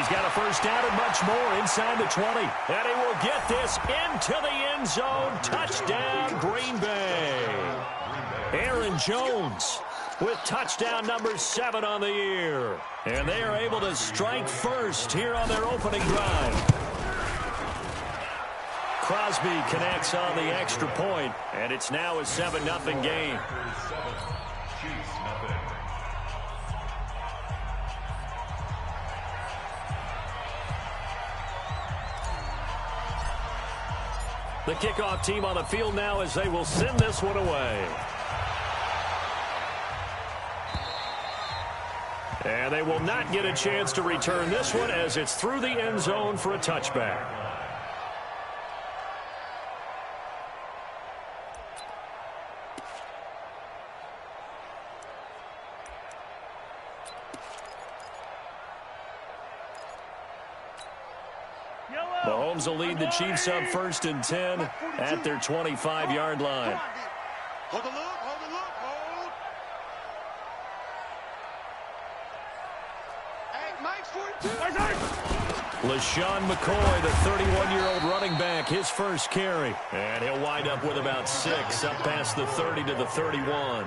He's got a first down and much more inside the 20. And he will get this into the end zone. Touchdown, Green Bay. Aaron Jones with touchdown number 7 on the year. And they are able to strike first here on their opening drive. Crosby connects on the extra point, and it's now a 7-0 game. The kickoff team on the field now as they will send this one away. And they will not get a chance to return this one as it's through the end zone for a touchback. Mahomes will lead the Chiefs up 1st and 10 at their 25-yard line. Hold the look, hold the look, hold. Hey, Mike's 42. LaShawn McCoy, the 31-year-old running back, his first carry. And he'll wind up with about 6 up past the 30 to the 31.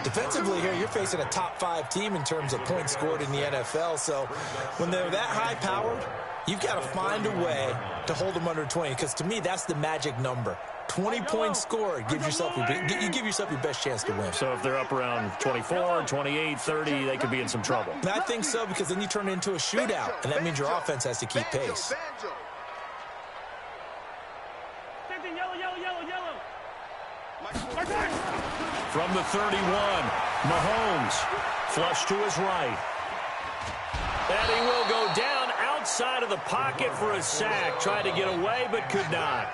Defensively here, you're facing a top-5 team in terms of points scored in the NFL. So when they're that high-powered, you've got to find a way to hold them under 20, because to me, that's the magic number. 20 points scored, you give yourself your best chance to win. So if they're up around 24, 28, 30, they could be in some trouble. And I think so, because then you turn it into a shootout, and that means your offense has to keep pace. From the 31, Mahomes, flush to his right. And he will go down outside of the pocket for a sack. Tried to get away, but could not.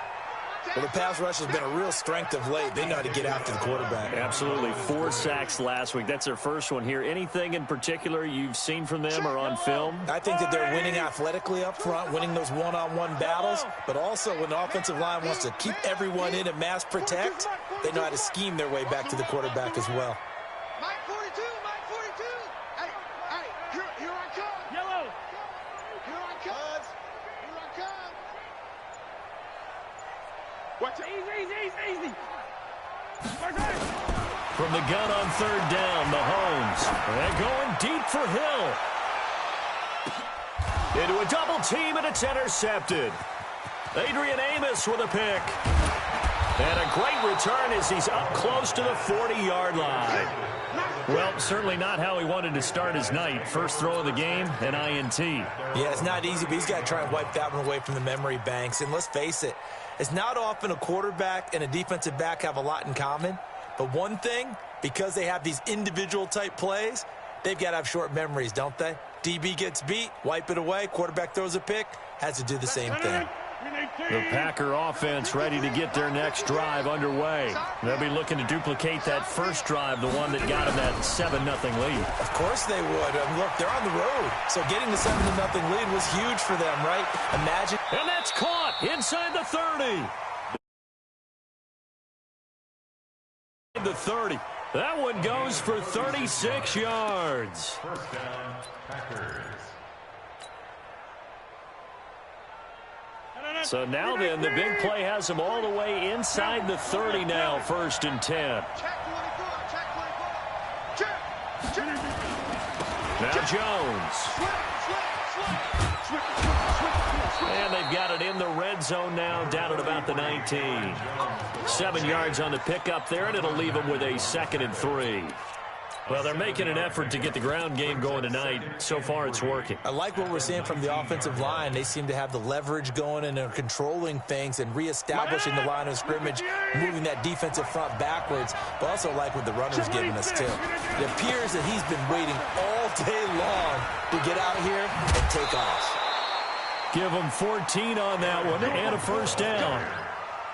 Well, the pass rush has been a real strength of late. They know how to get after the quarterback. Absolutely. 4 sacks last week. That's their first one here. Anything in particular you've seen from them or on film? I think that they're winning athletically up front, winning those one-on-one battles, but also when the offensive line wants to keep everyone in and mass protect, they know how to scheme their way back to the quarterback as well. Mike 42, Mike 42. Hey, here I come. Yellow. Here I come. Here I come. Watch it. Easy. From the gun on 3rd down, Mahomes. And going deep for Hill. Into a double team, and it's intercepted. Adrian Amos with a pick. And a great return as he's up close to the 40-yard line. Well, certainly not how he wanted to start his night. First throw of the game, an INT. Yeah, it's not easy, but he's got to try and wipe that one away from the memory banks. And let's face it, it's not often a quarterback and a defensive back have a lot in common. But one thing, because they have these individual type plays, they've got to have short memories, don't they? DB gets beat, wipe it away, quarterback throws a pick, has to do the same thing. The Packer offense ready to get their next drive underway. They'll be looking to duplicate that first drive, the one that got them that 7-0 lead. Of course they would. Look, they're on the road, so getting the 7-0 lead was huge for them, right? Imagine. And that's caught inside the 30. The 30. That one goes for 36 yards. First down, Packers. So now then, the big play has them all the way inside the 30 now, 1st and 10. Now Jones. And they've got it in the red zone now, down at about the 19. 7 yards on the pickup there, and it'll leave them with a 2nd and 3. Well, they're making an effort to get the ground game going tonight. So far, it's working. I like what we're seeing from the offensive line. They seem to have the leverage going, and they're controlling things and reestablishing the line of scrimmage, moving that defensive front backwards, but also like what the runner's giving us, too. It appears that he's been waiting all day long to get out here and take off. Give them 14 on that one and a first down.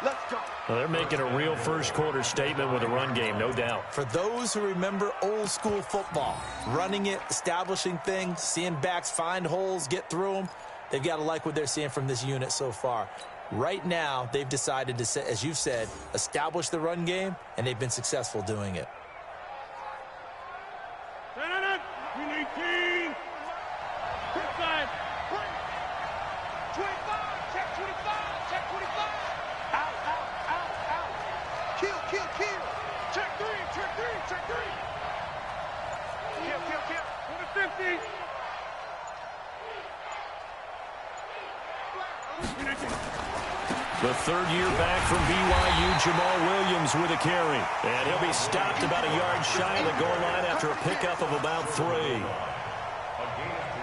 Let's go. Well, they're making a real first-quarter statement with a run game, no doubt. For those who remember old-school football, running it, establishing things, seeing backs find holes, get through them, they've got to like what they're seeing from this unit so far. Right now, they've decided to, as you've said, establish the run game, and they've been successful doing it. The third year back from BYU, Jamal Williams with a carry. And he'll be stopped about a yard shy of the goal line after a pickup of about 3.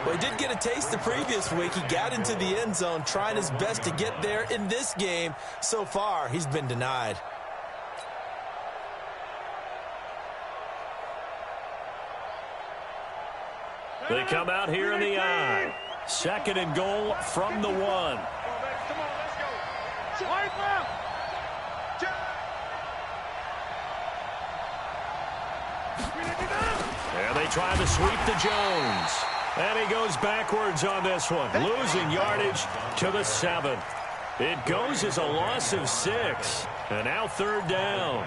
Well, he did get a taste the previous week. He got into the end zone trying his best to get there in this game. So far, he's been denied. They come out here in the I. 2nd and goal from the 1. Come on, let's go. Wipe out. And they try to sweep to Jones. And he goes backwards on this one, losing yardage to the 7. It goes as a loss of 6. And now 3rd down.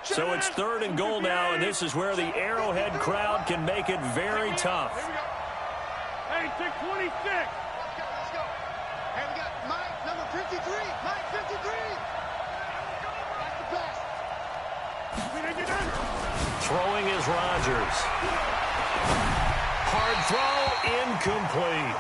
So it's 3rd and goal now, and this is where the Arrowhead crowd can make it very tough. Hey, 626. Let's go. Hey, we got Mike, number 53. Mike, 53. That's the pass. Throwing is Rodgers. Hard throw, incomplete.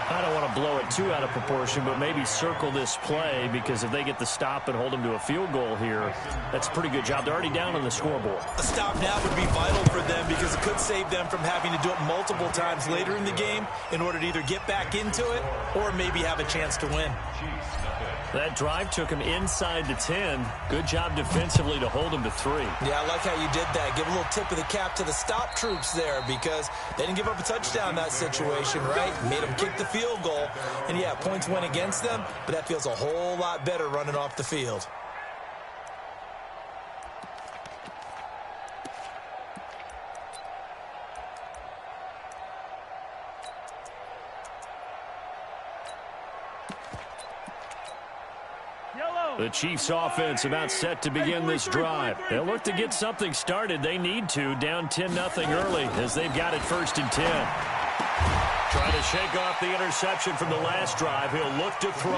I don't want to blow it too out of proportion, but maybe circle this play, because if they get the stop and hold them to a field goal here, that's a pretty good job. They're already down on the scoreboard. A stop now would be vital for them, because it could save them from having to do it multiple times later in the game in order to either get back into it or maybe have a chance to win. That drive took him inside the 10. Good job defensively to hold him to 3. Yeah, I like how you did that. Give a little tip of the cap to the stop troops there, because they didn't give up a touchdown in that situation, right? Made them kick the field goal. And, yeah, points went against them, but that feels a whole lot better running off the field. The Chiefs offense about set to begin this drive. They'll look to get something started. They need to, down 10-0 early, as they've got it 1st and 10. Trying to shake off the interception from the last drive. He'll look to throw.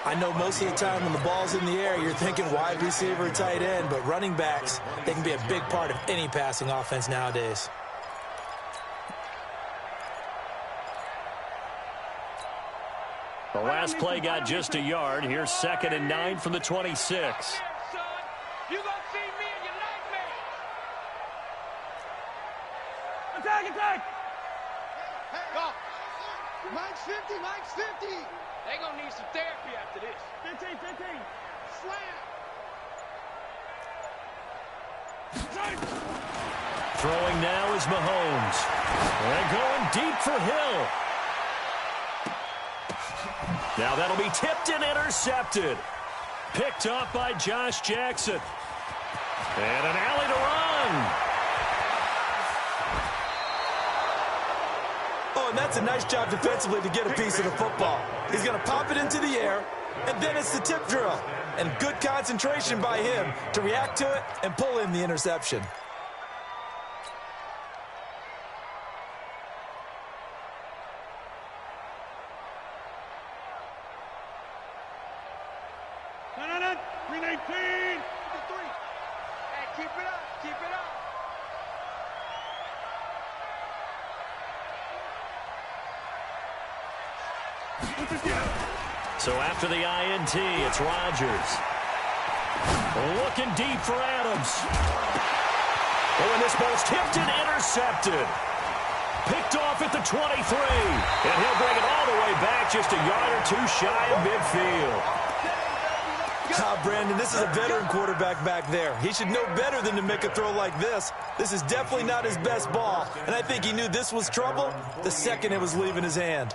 I know most of the time when the ball's in the air, you're thinking wide receiver or tight end, but running backs, they can be a big part of any passing offense nowadays. The last play got just a yard. Here's 2nd and 9 from the 26. You gonna see me in your nightmares. Attack, attack. Hey, go. Mike's 50, Mike's 50. They gonna need some therapy after this. 15, 15. Slam. Throwing now is Mahomes. And going deep for Hill. Now that'll be tipped and intercepted. Picked off by Josh Jackson. And an alley to run. Oh, and that's a nice job defensively to get a piece of the football. He's going to pop it into the air, and then it's the tip drill. And good concentration by him to react to it and pull in the interception. So after the INT, it's Rodgers. Looking deep for Adams. Oh, and this ball's tipped and intercepted. Picked off at the 23. And he'll bring it all the way back, just a yard or two shy of midfield. Brandon, this is a veteran quarterback back there. He should know better than to make a throw like this. This is definitely not his best ball. And I think he knew this was trouble the second it was leaving his hand.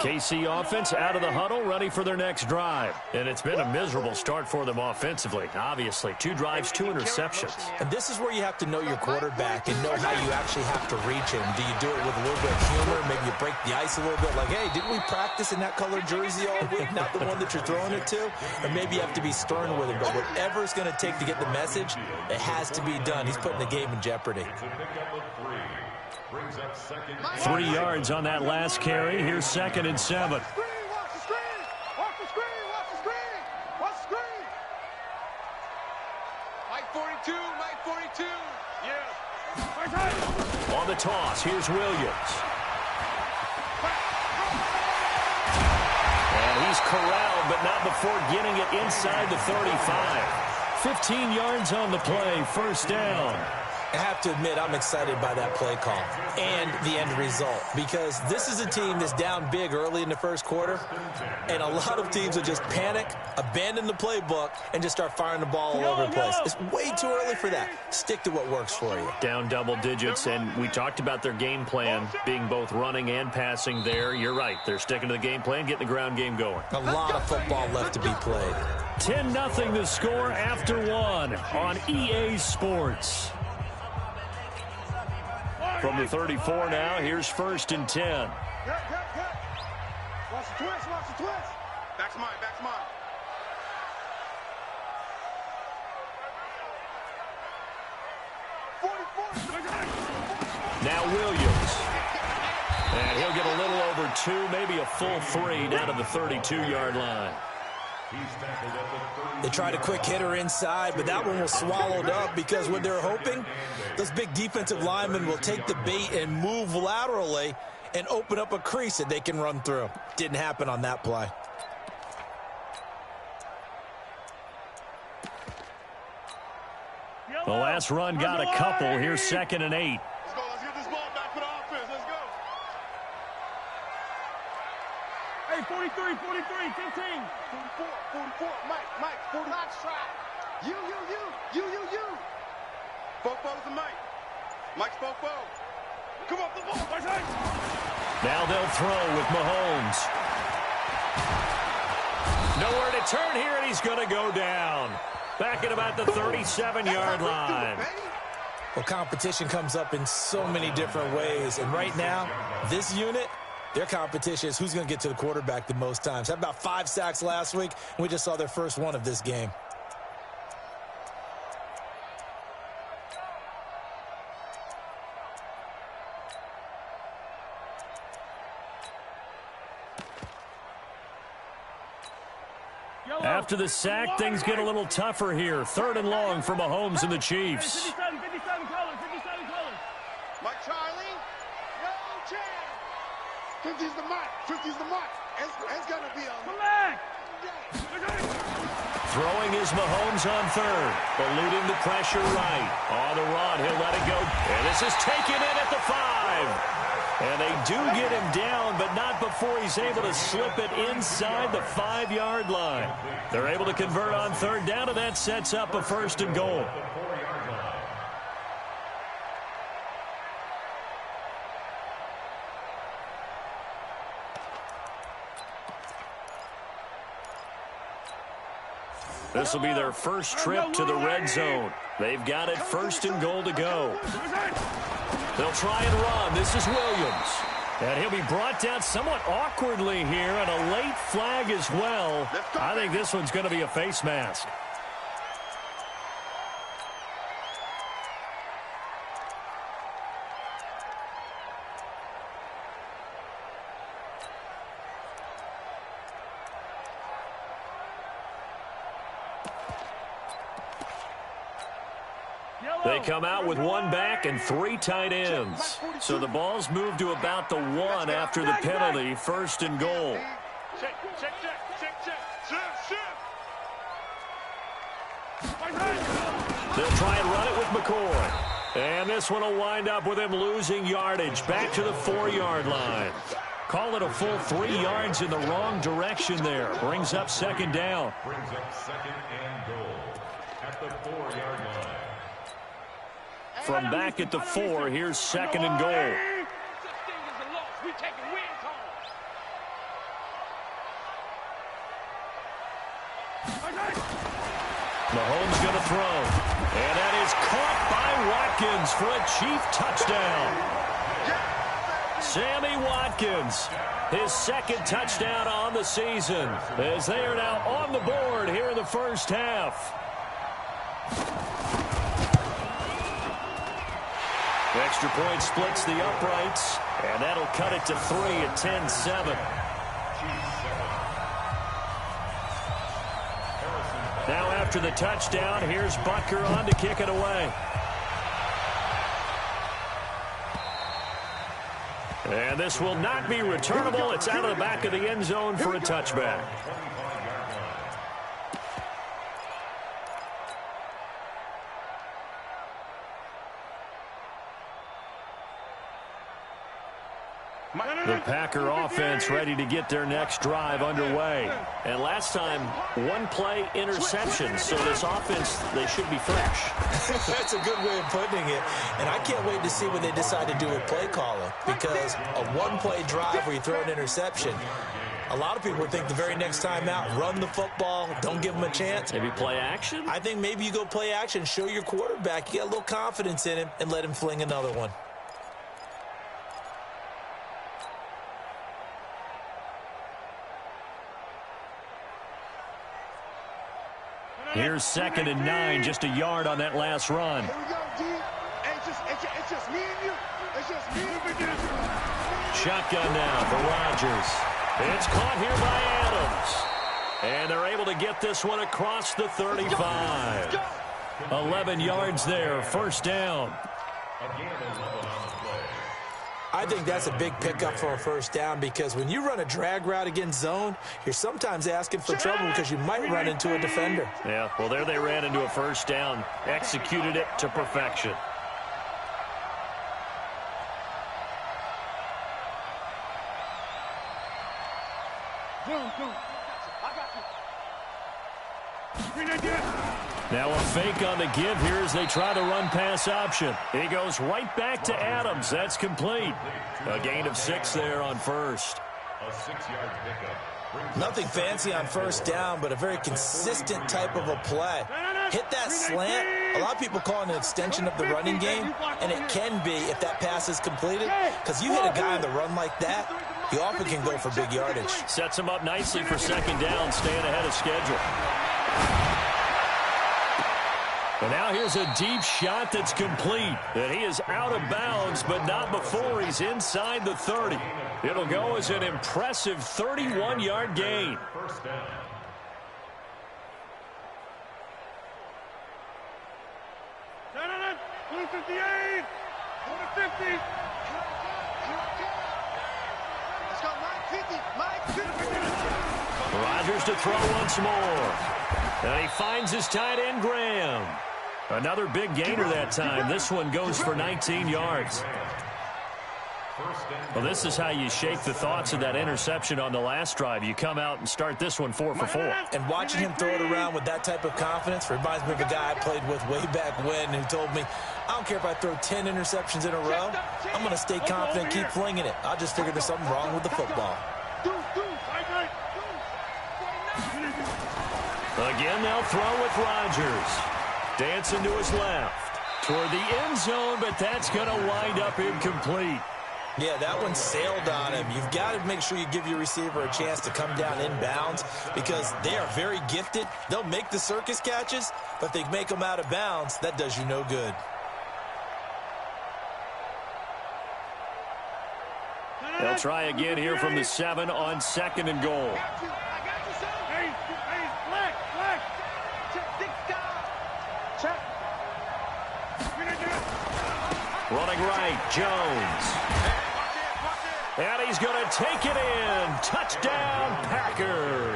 KC offense out of the huddle, ready for their next drive. And it's been a miserable start for them offensively. Obviously, 2 drives, 2 interceptions. And this is where you have to know your quarterback and know how you actually have to reach him. Do you do it with a little bit of humor? Maybe you break the ice a little bit, like, hey, didn't we practice in that colored jersey all week? Not the one that you're throwing it to? Or maybe you have to be stern with him. But whatever it's going to take to get the message, it has to be done. He's putting the game in jeopardy. 3 yards on that last carry. Here's 2nd and 7. Watch the screen! Watch the screen! Watch the screen! Watch the screen! Mike 42! Mike 42! Yeah. On the toss, here's Williams. And he's corralled, but not before getting it inside the 35. 15 yards on the play, 1st down. I have to admit, I'm excited by that play call and the end result, because this is a team that's down big early in the first quarter, and a lot of teams will just panic, abandon the playbook, and just start firing the ball all over the place. It's way too early for that. Stick to what works for you. Down double digits, and we talked about their game plan being both running and passing there. You're right. They're sticking to the game plan, getting the ground game going. A lot of football left to be played. 10-0 the score after 1 on EA Sports. From the 34 now, here's 1st and 10. Watch the twist, watch the twist. Back's mine, back's mine. 44. Now Williams. And he'll get a little over 2, maybe a full 3 down to the 32-yard line. They tried a quick hitter inside, but that one was swallowed up because what they're hoping, those big defensive linemen will take the bait and move laterally and open up a crease that they can run through. Didn't happen on that play. The last run got a couple. Here's 2nd and 8. Let's go, let's get this ball back for the offense. Let's go. Hey, 43, 43, 15. 44, 44. Mike, 40. Not try. You. Fofo's the Mike. Mike's Fofo. Come on, the ball. Now they'll throw with Mahomes. Nowhere to turn here, and he's going to go down. Back at about the 37-yard line. Well, competition comes up in so many different ways. And right now, this unit, their competition is who's going to get to the quarterback the most times. Had about 5 sacks last week, and we just saw their first one of this game. After the sack, things get a little tougher here. 3rd and long for Mahomes and the Chiefs. 57 colors. Mike Charlie, no chance. 50's the mark. It's going to be on. Come back. Throwing is Mahomes on 3rd. Eluding the pressure right. On the run, he'll let it go. And this is taken in at the 5. And they do get him down, but not before he's able to slip it inside the 5-yard line. They're able to convert on 3rd down, and that sets up a 1st and goal. This will be their first trip to the red zone. They've got it 1st and goal to go. They'll try and run. This is Williams. And he'll be brought down somewhat awkwardly here, and a late flag as well. I think this one's going to be a face mask. They come out with 1 back and 3 tight ends. So the ball's moved to about the 1 after the penalty. 1st and goal. Check. They'll try and run it with McCoy. And this one will wind up with him losing yardage back to the 4-yard line. Call it a full 3 yards in the wrong direction there. Brings up 2nd down. Brings up 2nd and goal at the 4-yard line. From back at the 4, here's 2nd and goal. Mahomes going to throw. And that is caught by Watkins for a Chief touchdown. Sammy Watkins, his second touchdown on the season, as they are now on the board here in the first half. Extra point splits the uprights, and that'll cut it to 3 at 10-7. Now after the touchdown, here's Butker on to kick it away. And this will not be returnable. It's out of the back of the end zone for a touchback. The Packer offense ready to get their next drive underway. And last time, one play interception. So this offense, they should be fresh. That's a good way of putting it. And I can't wait to see when they decide to do a play calling. Because a one-play drive where you throw an interception, a lot of people think the very next time out, run the football, don't give them a chance. Maybe play action? I think maybe you go play action, show your quarterback, you get a little confidence in him, and let him fling another one. Here's 2nd and 9, just a yard on that last run. Here we go, D. It's just me and you. It's just me and you. Shotgun now for Rodgers. It's caught here by Adams. And they're able to get this one across the 35. 11 yards there, first down. I think that's a big pickup for a first down because when you run a drag route against zone, you're sometimes asking for trouble because you might run into a defender. Yeah, well, there they ran into a first down, executed it to perfection. Now a fake on the give here as they try to run pass option. He goes right back to Adams. That's complete. A gain of 6 there on first. A 6-yard pickup. Nothing fancy on first down, but a very consistent type of a play. Hit that slant. A lot of people call it an extension of the running game, and it can be if that pass is completed. Because you hit a guy on the run like that, he often can go for big yardage. Sets him up nicely for second down, staying ahead of schedule. And now here's a deep shot that's complete. And he is out of bounds, but not before he's inside the 30. It'll go as an impressive 31-yard gain. First down. Let's go, Mike 50. Mike 50. Rodgers to throw once more. And he finds his tight end, Graham. Another big gainer that time. This one goes for 19 yards. Well, this is how you shake the thoughts of that interception on the last drive. You come out and start this one 4 for 4. And watching him throw it around with that type of confidence reminds me of a guy I played with way back when who told me, I don't care if I throw 10 interceptions in a row. I'm going to stay confident, keep flinging it. I just figured there's something wrong with the football. Again, they'll throw with Rodgers. Dancing to his left. Toward the end zone, but that's going to wind up incomplete. Yeah, that one sailed on him. You've got to make sure you give your receiver a chance to come down inbounds because they are very gifted. They'll make the circus catches, but if they make them out of bounds, that does you no good. They'll try again here from the 7 on 2nd and goal. Running right, Jones. And he's going to take it in. Touchdown, Packers.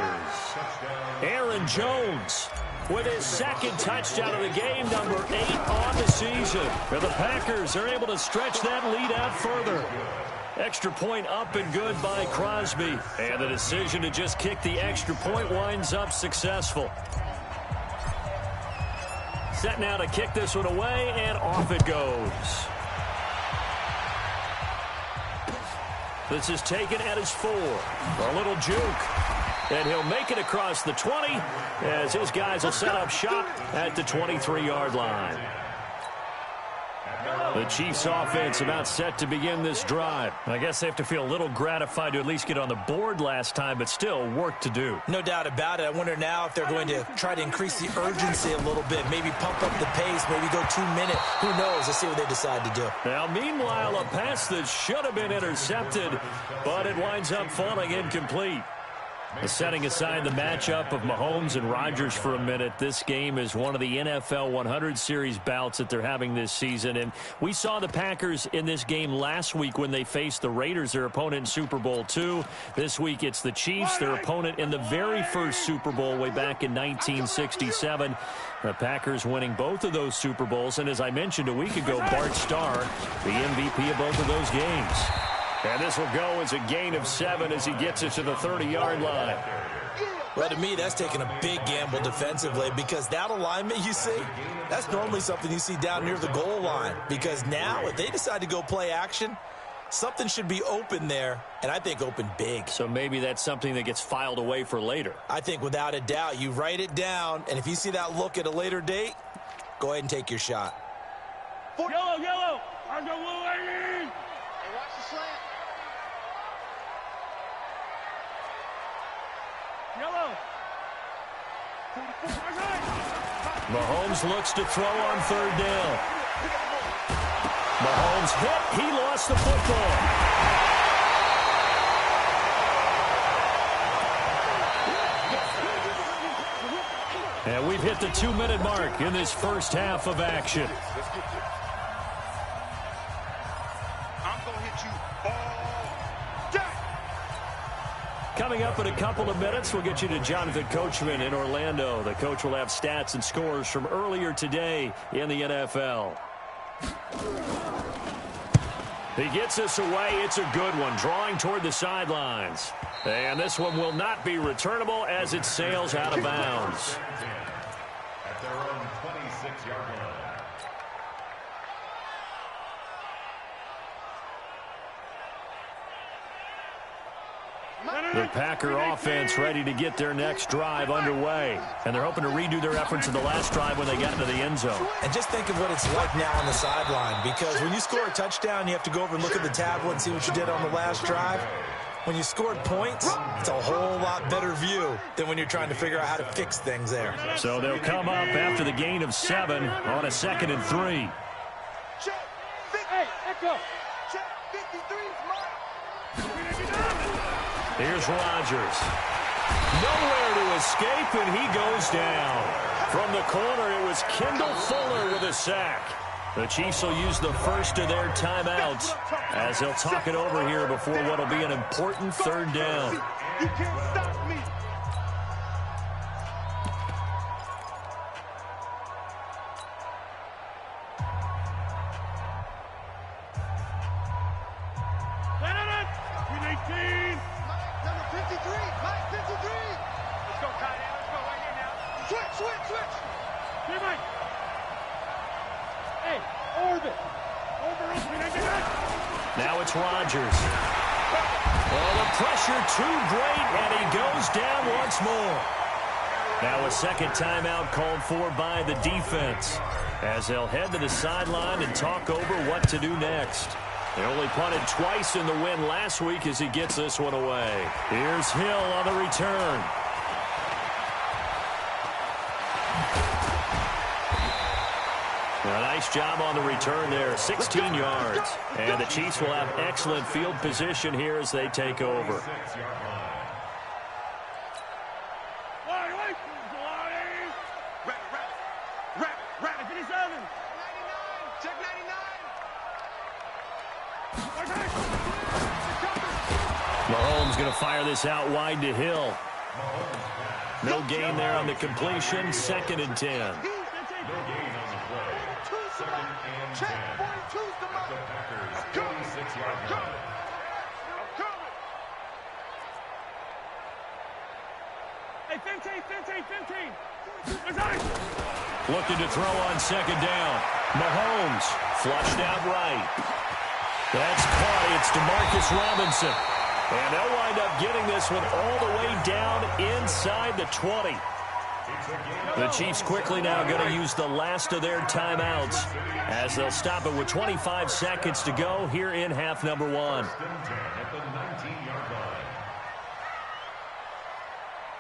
Aaron Jones with his second touchdown of the game, number 8 on the season. And the Packers are able to stretch that lead out further. Extra point up and good by Crosby. And the decision to just kick the extra point winds up successful. Set now to kick this one away, and off it goes. This is taken at his 4. A little juke. And he'll make it across the 20 as his guys will set up shop at the 23-yard line. The Chiefs offense about set to begin this drive. I guess they have to feel a little gratified to at least get on the board last time, but still work to do. No doubt about it. I wonder now if they're going to try to increase the urgency a little bit, maybe pump up the pace, maybe go 2 minutes. Who knows? Let's see what they decide to do. Now, meanwhile, a pass that should have been intercepted, but it winds up falling incomplete. Setting aside the matchup of Mahomes and Rodgers for a minute, this game is one of the NFL 100 Series bouts that they're having this season. And we saw the Packers in this game last week when they faced the Raiders, their opponent in Super Bowl II. This week it's the Chiefs, their opponent in the very first Super Bowl way back in 1967. The Packers winning both of those Super Bowls. And as I mentioned a week ago, Bart Starr, the MVP of both of those games. And this will go as a gain of 7 as he gets it to the 30-yard line. Well, to me, that's taking a big gamble defensively because that alignment you see, that's normally something you see down near the goal line. Because now, if they decide to go play action, something should be open there, and I think open big. So maybe that's something that gets filed away for later. I think without a doubt, you write it down, and if you see that look at a later date, go ahead and take your shot. Yellow, yellow. I go Wolverine. Hey, watch the slant. Yellow. Mahomes looks to throw on third down. Mahomes hit. He lost the football. And we've hit the 2-minute mark in this first half of action. Coming up in a couple of minutes, we'll get you to Jonathan Coachman in Orlando. The coach will have stats and scores from earlier today in the NFL. He gets this away. It's a good one, drawing toward the sidelines. And this one will not be returnable as it sails out of bounds. At their own 26-yard line. The Packer offense ready to get their next drive underway. And they're hoping to redo their efforts in the last drive when they got into the end zone. And just think of what it's like now on the sideline, because when you score a touchdown, you have to go over and look at the tablet and see what you did on the last drive. When you scored points, it's a whole lot better view than when you're trying to figure out how to fix things there. So they'll come up after the gain of 7 on a 2nd and 3. Hey, echo. Check 53 is mine. Here's Rodgers. Nowhere to escape, and he goes down. From the corner, it was Kendall Fuller with a sack. The Chiefs will use the first of their timeouts as they'll talk it over here before what will be an important third down. You can't stop me. Now it's Rodgers. Oh, the pressure too great, and he goes down once more. Now a second timeout called for by the defense as they'll head to the sideline and talk over what to do next. They only punted twice in the win last week as he gets this one away. Here's Hill on the return. A nice job on the return there, 16 yards. And the Chiefs will have excellent field position here as they take over. Mahomes going to fire this out wide to Hill. No gain there on the completion, 2nd and 10. Check 42's the mark. The Packers' 36-yard line. I'm coming. Hey, 15. Looking to throw on 2nd down. Mahomes flushed out right. That's caught. It's Demarcus Robinson. And they'll wind up getting this one all the way down inside the 20. The Chiefs quickly now going to use the last of their timeouts as they'll stop it with 25 seconds to go here in half number 1. Hey,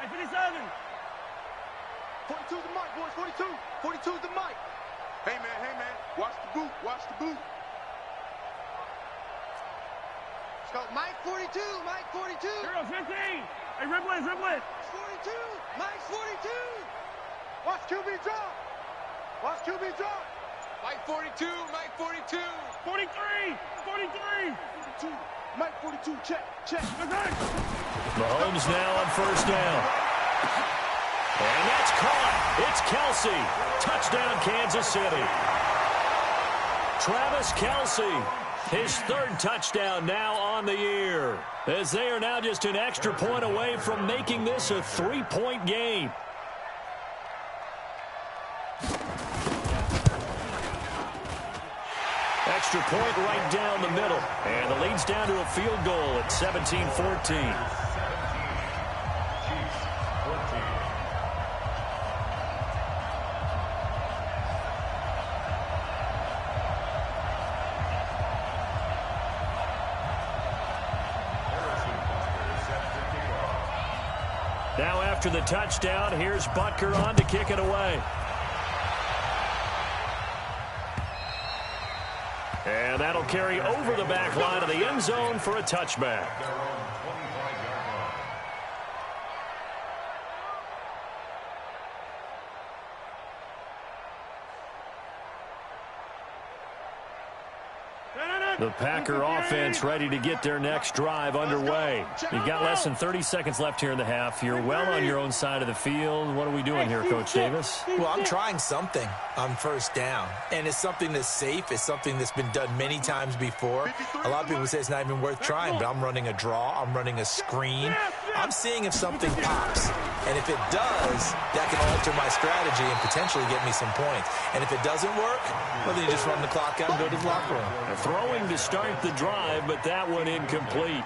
57. 42's the mic, boys. 42. 42's the mic. Hey, man. Watch the boot. Watch the boot. Let's go. Mike 42. Mike 42. 0-15. Hey, Riblet. 42. Mike's 42. Watch QB drop. Watch QB drop. Mike 42. Mike 42. 43. 42. Mike 42. Check. Mahomes now on first down. And that's caught. It's Kelsey. Touchdown, Kansas City. Travis Kelsey, his 3rd touchdown now on the year, as they are now just an extra point away from making this a 3-point game. Extra point right down the middle. And the lead's down to a field goal at 17-14. Now after the touchdown, here's Butker on to kick it away. And that'll carry over the back line of the end zone for a touchback. The Packer offense ready to get their next drive underway. You've got less than 30 seconds left here in the half. You're well on your own side of the field. What are we doing here, Coach Davis? Well, I'm trying something on first down, and it's something that's safe. It's something that's been done many times before. A lot of people say it's not even worth trying, but I'm running a draw. I'm running a screen. I'm seeing if something pops, and if it does, that can alter my strategy and potentially get me some points. And if it doesn't work, well, then you just run the clock out and go to the locker room. Throwing to start the drive, but that one incomplete.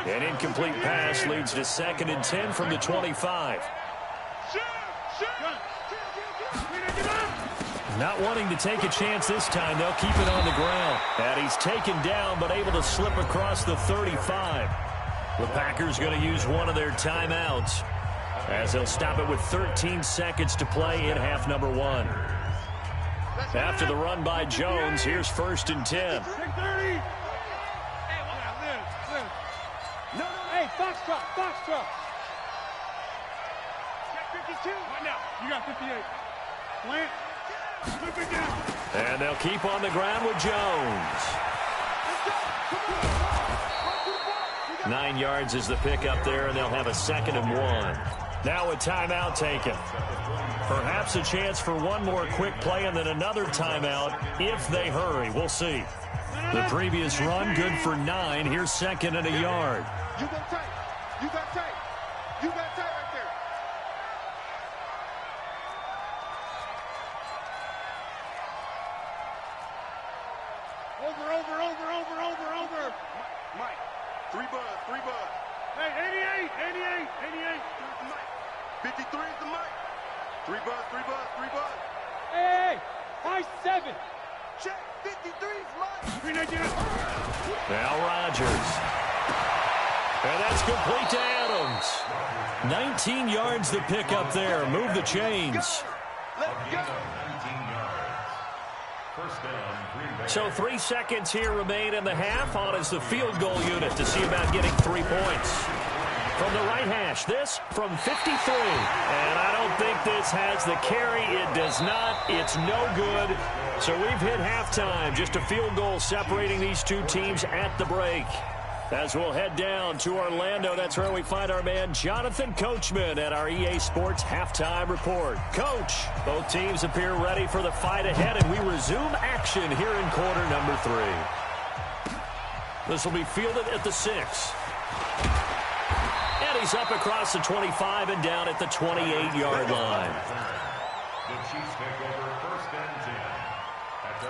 An incomplete pass leads to 2nd and 10 from the 25. Not wanting to take a chance this time, they'll keep it on the ground. And he's taken down, but able to slip across the 35. The Packers going to use one of their timeouts as they'll stop it with 13 seconds to play in half number 1. After the run by Jones, here's 1st and 10. Hey, Foxtrot. Check 52. Right now. You got 58. Plant. Flip it down. And they'll keep on the ground with Jones. 9 yards is the pickup there, and they'll have a 2nd and 1. Now a timeout taken. Perhaps a chance for one more quick play and then another timeout if they hurry. We'll see. The previous run good for 9. Here's 2nd and a yard. You got tight. You got tight. You got tight right there. Over. Mike. 3 buzz. Hey, 88. 53 is the mic. 3 buzz. Hey, high 7. Check 53's Mike. Now Rodgers. And that's complete to Adams. 19 yards the pickup there. Move the chains. Let's go. So 3 seconds here remain in the half. On is the field goal unit to see about getting 3 points. From the right hash, this from 53. And I don't think this has the carry. It does not. It's no good. So we've hit halftime. Just a field goal separating these two teams at the break. As we'll head down to Orlando, that's where we find our man Jonathan Coachman at our EA Sports Halftime Report. Coach, both teams appear ready for the fight ahead, and we resume action here in quarter number 3. This will be fielded at the 6. And he's up across the 25 and down at the 28-yard line. The Chiefs take over 1st and 10 at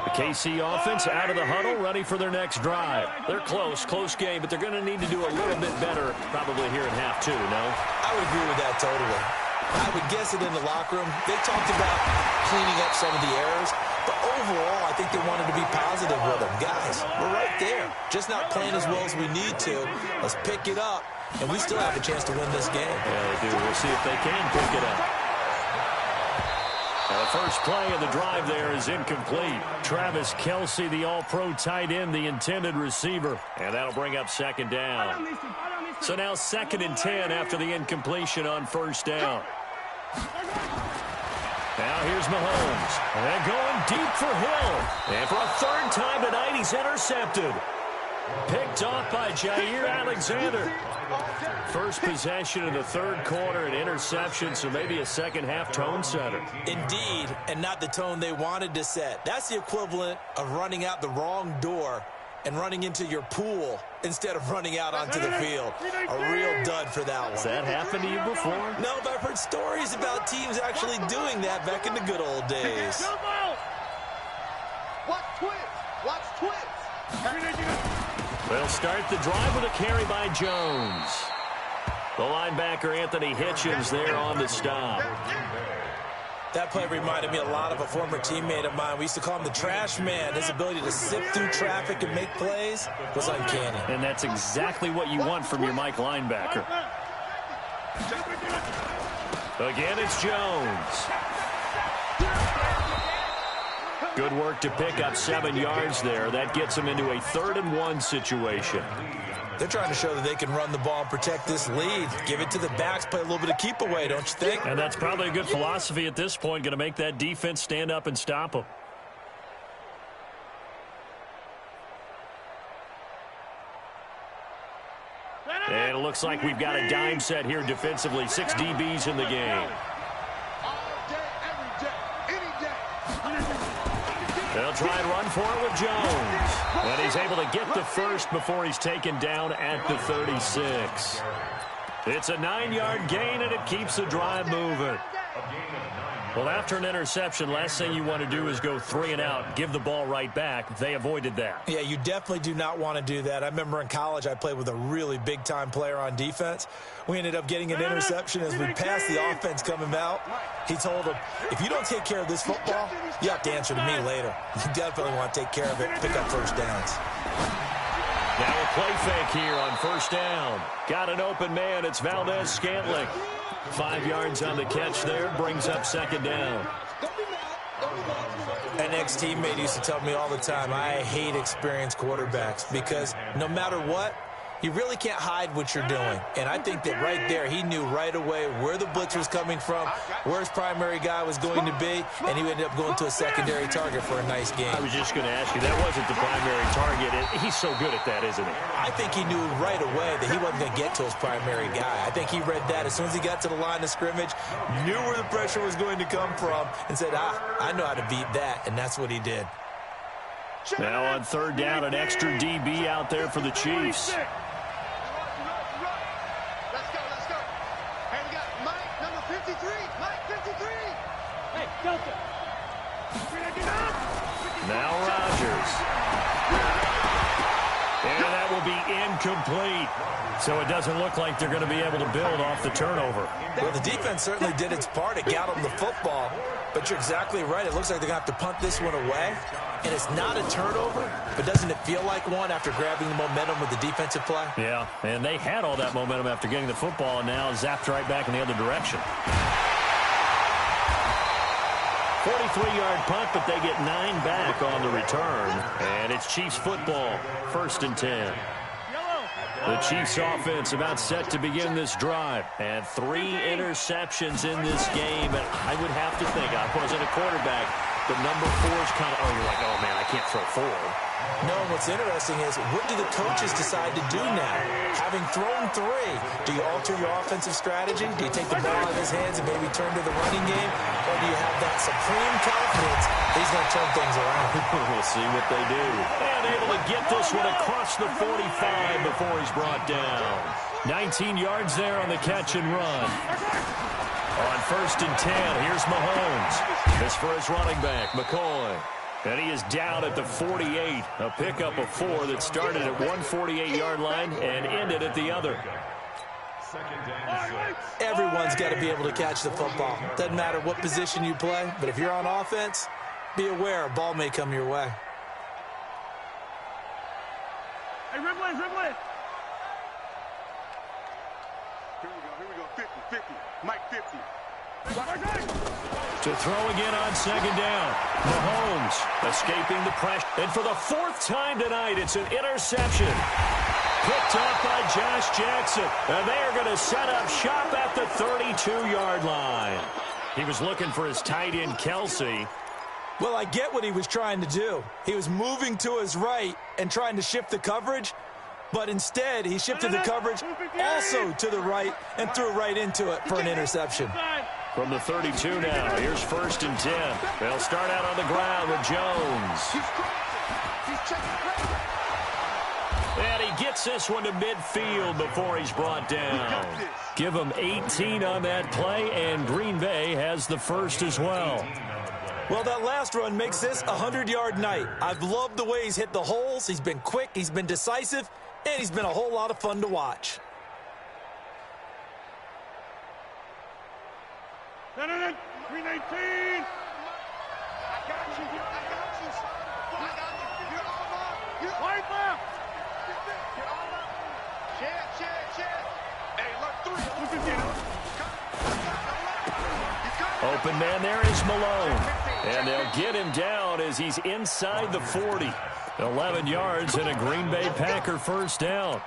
The KC offense out of the huddle, ready for their next drive. They're close game, but they're going to need to do a little bit better probably here in half two, no? I would agree with that totally. I would guess it in the locker room. They talked about cleaning up some of the errors, but overall, I think they wanted to be positive with them. Guys, we're right there. Just not playing as well as we need to. Let's pick it up, and we still have a chance to win this game. Yeah, they do. We'll see if they can pick it up. The first play of the drive there is incomplete. Travis Kelce, the all-pro tight end, the intended receiver. And that'll bring up second down. So now 2nd and 10 after the incompletion on first down. Now here's Mahomes. And going deep for Hill. And for a third time tonight, he's intercepted. Picked off by Jair Alexander. First possession in the third quarter, an interception, so maybe a second-half tone setter. Indeed, and not the tone they wanted to set. That's the equivalent of running out the wrong door and running into your pool instead of running out onto the field. A real dud for that one. Has that happened to you before? No, but I've heard stories about teams actually doing that back in the good old days. Watch twins. Watch twins. They'll start the drive with a carry by Jones. The linebacker, Anthony Hitchens, there on the stop. That play reminded me a lot of a former teammate of mine. We used to call him the trash man. His ability to sift through traffic and make plays was uncanny. And that's exactly what you want from your Mike linebacker. Again, it's Jones. Good work to pick up 7 yards there. That gets them into a 3rd and 1 situation. They're trying to show that they can run the ball and protect this lead. Give it to the backs, play a little bit of keep away, don't you think? And that's probably a good philosophy at this point. Going to make that defense stand up and stop them. And it looks like we've got a dime set here defensively. 6 DBs in the game. They'll try and run for it with Jones. And he's able to get the first before he's taken down at the 36. It's a 9-yard gain, and it keeps the drive moving. Well, after an interception, last thing you want to do is go 3 and out, give the ball right back. They avoided that. Yeah, you definitely do not want to do that. I remember in college I played with a really big-time player on defense. We ended up getting an interception as we passed the offense coming out. He told him, if you don't take care of this football, you have to answer to me later. You definitely want to take care of it, pick up first downs. Now a play fake here on first down. Got an open man. It's Valdez-Scantling. 5 yards on the catch there. Brings up second down. An ex-teammate used to tell me all the time, I hate experienced quarterbacks because no matter what, you really can't hide what you're doing. And I think that right there, he knew right away where the blitz was coming from, where his primary guy was going to be, and he ended up going to a secondary target for a nice game. I was just going to ask you, that wasn't the primary target. He's so good at that, isn't he? I think he knew right away that he wasn't going to get to his primary guy. I think he read that as soon as he got to the line of scrimmage, knew where the pressure was going to come from, and said, I know how to beat that, and that's what he did. Now on third down, an extra DB out there for the Chiefs. Now Rodgers. And that will be incomplete. So it doesn't look like they're going to be able to build off the turnover. Well, the defense certainly did its part. It got them the football. But you're exactly right. It looks like they're going to have to punt this one away. And it's not a turnover, but doesn't it feel like one after grabbing the momentum with the defensive play? Yeah, and they had all that momentum after getting the football and now zapped right back in the other direction. 43-yard punt, but they get 9 back on the return. And it's Chiefs football, 1st and 10. The Chiefs offense about set to begin this drive. And 3 interceptions in this game. And I would have to think, I wasn't a quarterback, but number 4 is kind of, you're like, oh, man, I can't throw 4. No, what's interesting is, what do the coaches decide to do now? Having thrown 3, do you alter your offensive strategy? Do you take the ball out of his hands and maybe turn to the running game? Or do you have that supreme confidence that he's going to turn things around? We'll see what they do. And able to get this one across the 45 before he's brought down. 19 yards there on the catch and run. On 1st and 10, here's Mahomes. This for his running back, McCoy. And he is down at the 48. A pickup of 4 that started at one 48-yard line and ended at the other. Everyone's got to be able to catch the football. Doesn't matter what position you play, but if you're on offense, be aware a ball may come your way. Hey, dribble it. Here we go. 50. Mike 50. To throw again on 2nd down. Mahomes escaping the pressure. And for the 4th time tonight, it's an interception. Picked up by Josh Jackson. And they are going to set up shop at the 32-yard line. He was looking for his tight end, Kelsey. Well, I get what he was trying to do. He was moving to his right and trying to shift the coverage, but instead he shifted the coverage also to the right and threw right into it for an interception. From the 32 now, here's 1st and 10. They'll start out on the ground with Jones. And he gets this one to midfield before he's brought down. Give him 18 on that play, and Green Bay has the first as well. Well, that last run makes this a 100-yard night. I've loved the way he's hit the holes. He's been quick, he's been decisive, and he's been a whole lot of fun to watch. 319. I got you. You're all White left. You're all Chad. Hey, look, 3. Open man there is Malone. And they'll get him down as he's inside the 40. 11 yards and a Green Bay Packer first down.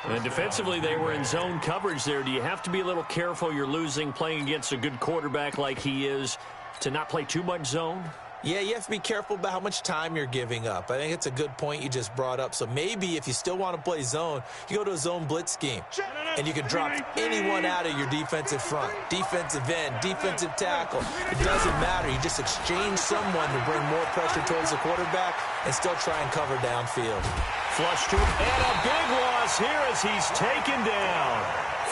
And defensively, they were in zone coverage there. Do you have to be a little careful you're losing playing against a good quarterback like he is to not play too much zone? Yeah, you have to be careful about how much time you're giving up. I think it's a good point you just brought up. So maybe if you still want to play zone, you go to a zone blitz scheme. And you can drop anyone out of your defensive front. Defensive end, defensive tackle. It doesn't matter. You just exchange someone to bring more pressure towards the quarterback and still try and cover downfield. Flush to him. And a big loss here as he's taken down.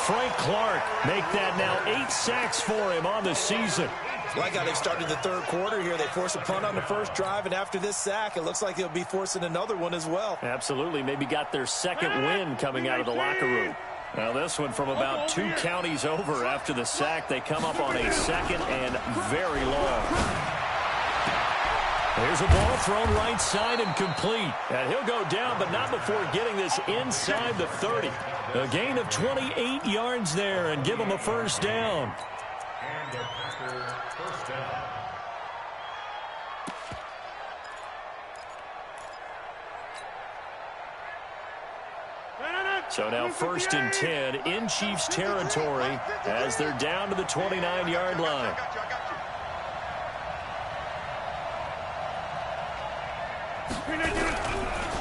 Frank Clark make that now 8 sacks for him on the season. Like how they've started the third quarter here. They force a punt on the first drive, and after this sack, it looks like they'll be forcing another one as well. Absolutely. Maybe got their second win coming out of the locker room. Now this one from about 2 counties over after the sack. They come up on a 2nd and very long. There's a ball thrown right side and complete. And he'll go down, but not before getting this inside the 30. A gain of 28 yards there and give him a first down. And the Packer first down. So now 1st and 10 in Chiefs territory as they're down to the 29-yard line.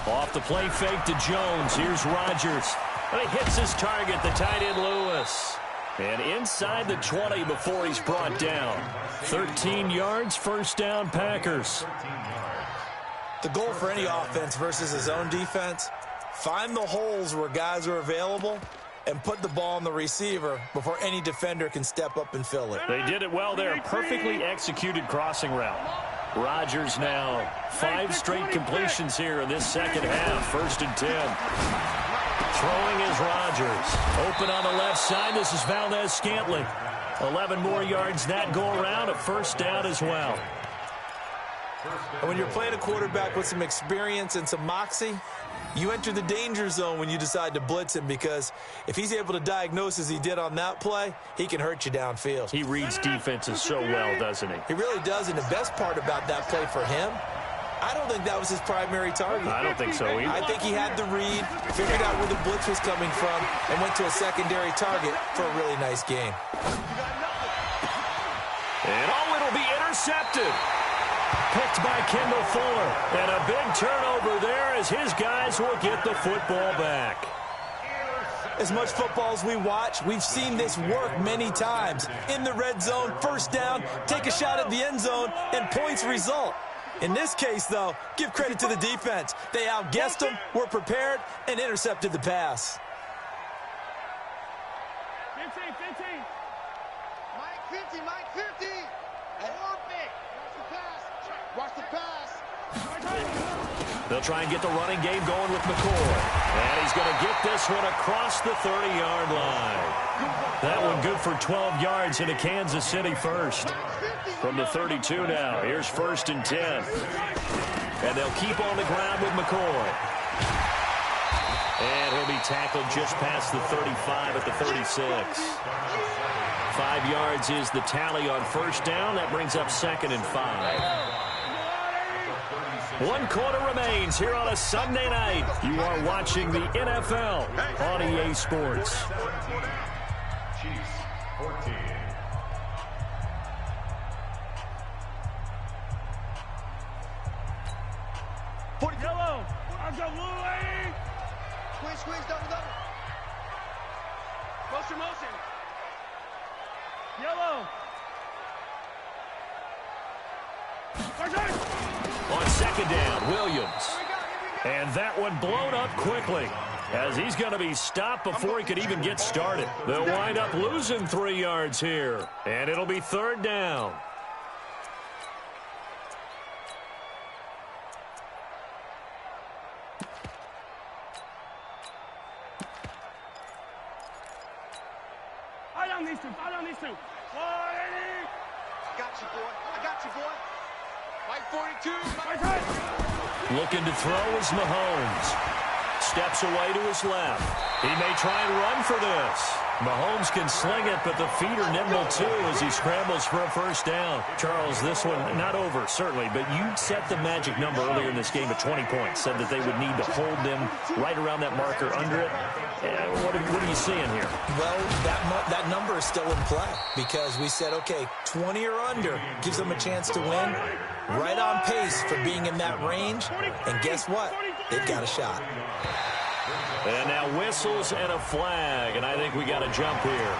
Off the play fake to Jones. Here's Rodgers. And he hits his target, the tight end Lewis. And inside the 20 before he's brought down. 13 yards, first down Packers. The goal for any offense versus his own defense, find the holes where guys are available and put the ball on the receiver before any defender can step up and fill it. They did it well there. Perfectly executed crossing route. Rodgers now 5 straight completions here in this second half. 1st and 10. Throwing is Rodgers. Open on the left side. This is Valdez-Scantling. 11 more yards that go around. A first down as well. And when you're playing a quarterback with some experience and some moxie, you enter the danger zone when you decide to blitz him, because if he's able to diagnose as he did on that play, he can hurt you downfield. He reads defenses so well, doesn't he? He really does, and the best part about that play for him, I don't think that was his primary target. I don't think so either. I think he had the read, figured out where the blitz was coming from, and went to a secondary target for a really nice game. And it'll be intercepted. Picked by Kendall Fuller. And a big turnover there as his guys will get the football back. As much football as we watch, we've seen this work many times. In the red zone, first down, take a shot at the end zone, and points result. In this case, though, give credit to the defense. They outguessed them, were prepared, and intercepted the pass. 15. Mike 50, Mike 50. Orbit. Watch the pass. They'll try and get the running game going with McCoy. And he's going to get this one across the 30-yard line. That one good for 12 yards into Kansas City first. From the 32 now, here's 1st and 10. And they'll keep on the ground with McCoy. And he'll be tackled just past the 35 at the 36. 5 yards is the tally on 1st down. That brings up 2nd and 5. 1 quarter remains here on a Sunday night. You are watching the NFL on EA Sports. Chiefs 14. Yellow. I've got blue lane. Squeeze, double. Motion. Yellow. On 2nd down, Williams. And that one blown up quickly, as he's going to be stopped before he could even get started. They'll wind up losing 3 yards here, and it'll be 3rd down. Eye on these two. 180. I got you, boy. Mike 42. Looking to throw is Mahomes. Steps away to his left. He may try and run for this. Mahomes can sling it, but the feet are nimble too as he scrambles for a 1st down. Charles, this one not over, certainly, but you set the magic number earlier in this game at 20 points. Said that they would need to hold them right around that marker under it. What are you seeing here? Well, that number is still in play because we said, okay, 20 or under gives them a chance to win. Right on pace for being in that range. And guess what? They've got a shot. And now whistles and a flag, and I think we got a jump here.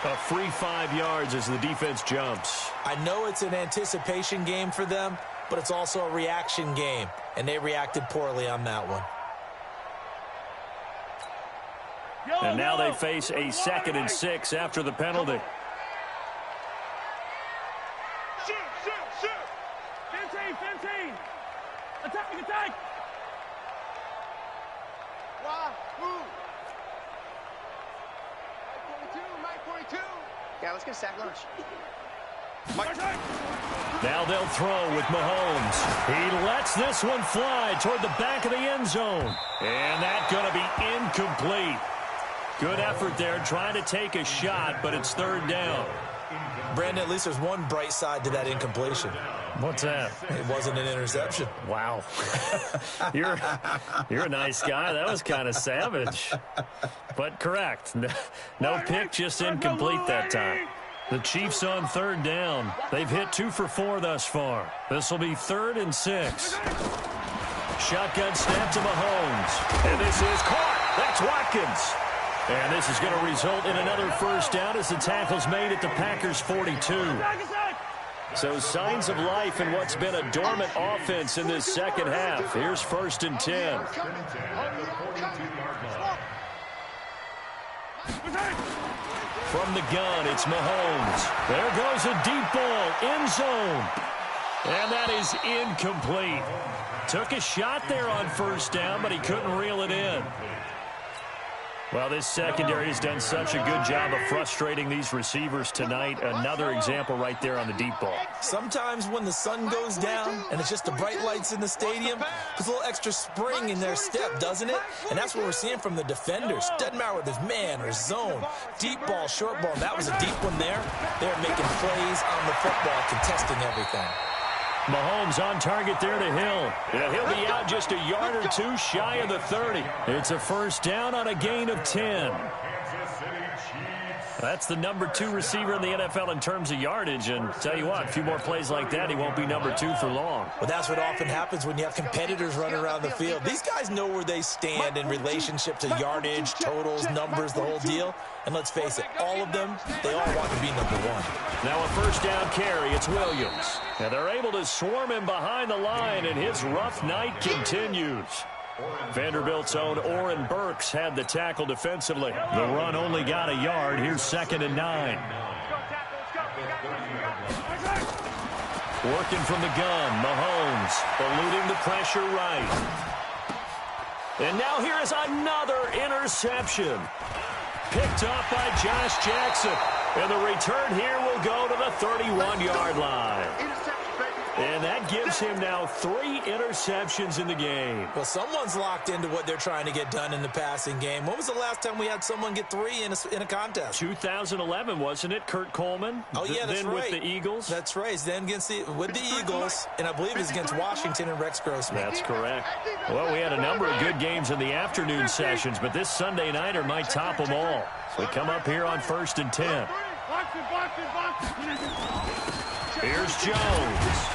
A free 5 yards as the defense jumps. I know it's an anticipation game for them, but it's also a reaction game, and they reacted poorly on that one. And now they face a 2nd and 6 after the penalty. Shoot. 15. Attack. Wow, move. Mike 42. Yeah, let's get a sack lunch. Now they'll throw with Mahomes. He lets this one fly toward the back of the end zone. And that's going to be incomplete. Good effort there, trying to take a shot, but it's 3rd down. Brandon, at least there's one bright side to that incompletion. What's that? It wasn't an interception. Wow. You're a nice guy. That was kind of savage. But correct. No pick, just incomplete that time. The Chiefs on 3rd down. They've hit 2 for 4 thus far. This will be 3rd and 6. Shotgun snap to Mahomes. And this is caught. That's Watkins. And this is going to result in another 1st down as the tackle's made at the Packers' 42. So signs of life in what's been a dormant offense in this 2nd half. Here's 1st and 10. From the gun, it's Mahomes. There goes a deep ball, end zone. And that is incomplete. Took a shot there on 1st down, but he couldn't reel it in. Well, this secondary has done such a good job of frustrating these receivers tonight. Another example right there on the deep ball. Sometimes when the sun goes down and it's just the bright lights in the stadium, there's a little extra spring in their step, doesn't it? And that's what we're seeing from the defenders. Doesn't matter whether it's man or zone, deep ball, short ball. That was a deep one there. They're making plays on the football, contesting everything. Mahomes on target there to Hill. Yeah, he'll be out just a yard or 2 shy of the 30. It's a 1st down on a gain of 10. That's the number 2 receiver in the NFL in terms of yardage. And tell you what, a few more plays like that, he won't be number 2 for long. Well, that's what often happens when you have competitors running around the field. These guys know where they stand in relationship to yardage, totals, numbers, the whole deal. And let's face it, all of them, they all want to be number 1. Now a 1st down carry, it's Williams. And they're able to swarm him behind the line, and his rough night continues. Vanderbilt's own Oren Burks had the tackle defensively. The run only got a yard. Here's 2nd and 9. Working from the gun, Mahomes eluding the pressure right. And now here is another interception. Picked up by Josh Jackson. And the return here will go to the 31-yard line. And that gives him now 3 interceptions in the game. Well, someone's locked into what they're trying to get done in the passing game. When was the last time we had someone get 3 in a contest? 2011, wasn't it? Kurt Coleman. Oh, yeah, that's then right. With the Eagles. That's right. Then with the Eagles, and I believe it's against Washington and Rex Grossman. That's correct. Well, we had a number of good games in the afternoon sessions, but this Sunday nighter might top them all. So we come up here on 1st and 10. Here's Jones.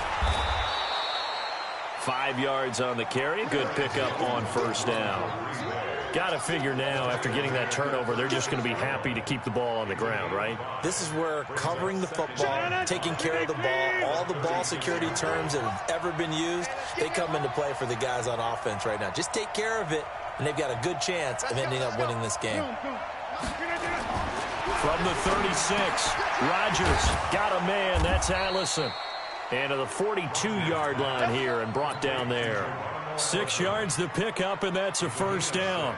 5 yards on the carry. Good pickup on 1st down. Got to figure now, after getting that turnover, they're just going to be happy to keep the ball on the ground, right? This is where covering the football, taking care of the ball, all the ball security terms that have ever been used, they come into play for the guys on offense right now. Just take care of it, and they've got a good chance of ending up winning this game. From the 36, Rodgers got a man. That's Allison. And to the 42-yard line here and brought down there. 6 yards to pick up, and that's a 1st down.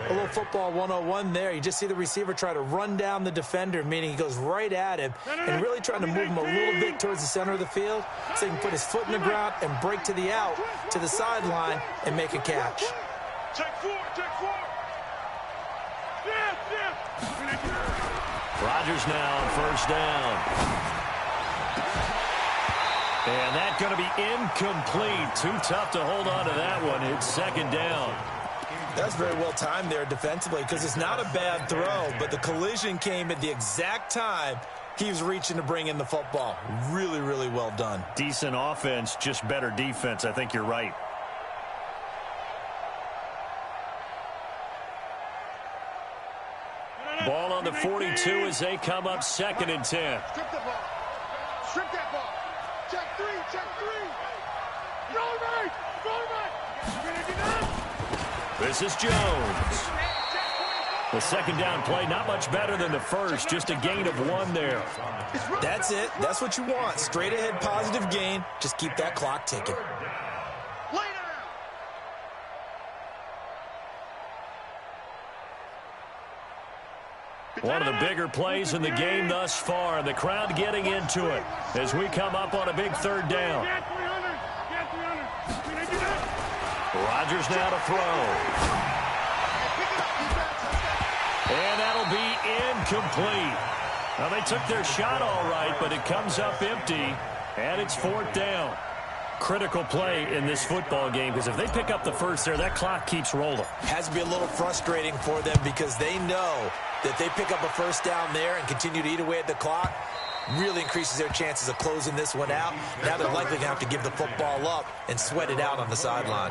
A little football 101 there. You just see the receiver try to run down the defender, meaning he goes right at him and really trying to move him a little bit towards the center of the field so he can put his foot in the ground and break to the out, to the sideline, and make a catch. Check 4, check 4. Rodgers now on 1st down. And that's going to be incomplete. Too tough to hold on to that one. It's 2nd down. That's very well timed there defensively because it's not a bad throw, but the collision came at the exact time he was reaching to bring in the football. Really, really well done. Decent offense, just better defense. I think you're right. Ball on the 42 as they come up 2nd and 10. Strip the ball. Strip that ball. Check 3, check 3. Go right, go right. This is Jones. The 2nd down play, not much better than the first, just a gain of 1 there. That's it. That's what you want. Straight ahead positive gain. Just keep that clock ticking. One of the bigger plays in the game thus far. The crowd getting into it as we come up on a big 3rd down. Rodgers now to throw. And that'll be incomplete. Now, they took their shot all right, but it comes up empty, and it's 4th down. Critical play in this football game because if they pick up the first there, that clock keeps rolling. Has to be a little frustrating for them because they know that they pick up a 1st down there and continue to eat away at the clock. Really increases their chances of closing this one out. Now they're likely going to have to give the football up and sweat it out on the sideline.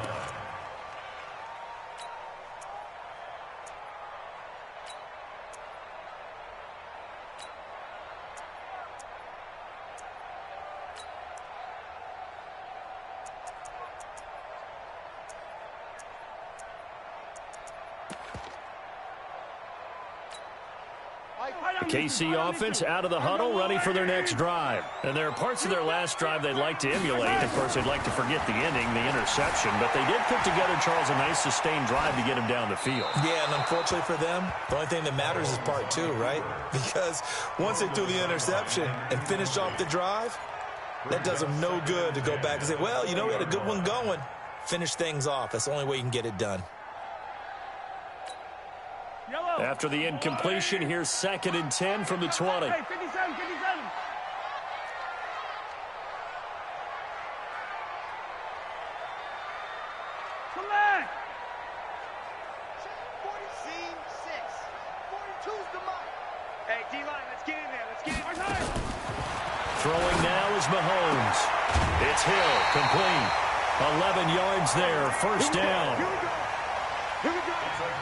KC offense out of the huddle, ready for their next drive. And there are parts of their last drive they'd like to emulate. Of course, they'd like to forget the ending, the interception. But they did put together, Charles, a nice sustained drive to get him down the field. Yeah, and unfortunately for them, the only thing that matters is part 2, right? Because once they threw the interception and finished off the drive, that does them no good to go back and say, well, you know, we had a good one going. Finish things off. That's the only way you can get it done. After the incompletion, here's 2nd and 10 from the 20. Hey, 57, 57. Collect. 46. 42's the mark. Hey, D-line, let's get in there. Let's get in there. Throwing now is Mahomes. It's Hill, complete. 11 yards there, 1st down. Here we go. Here we go.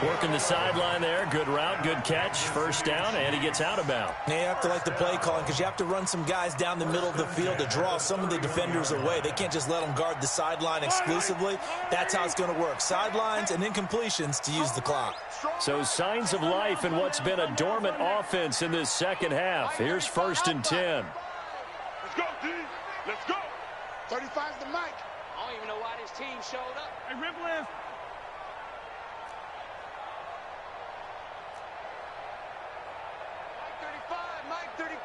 Working the sideline there. Good route, good catch. 1st down, and he gets out of bounds. Now you have to like the play calling because you have to run some guys down the middle of the field to draw some of the defenders away. They can't just let them guard the sideline exclusively. That's how it's going to work. Sidelines and incompletions to use the clock. So signs of life in what's been a dormant offense in this 2nd half. Here's 1st and 10. Let's go, D. Let's go. 35's the mic. I don't even know why this team showed up. Hey, rip lift. Mike 35.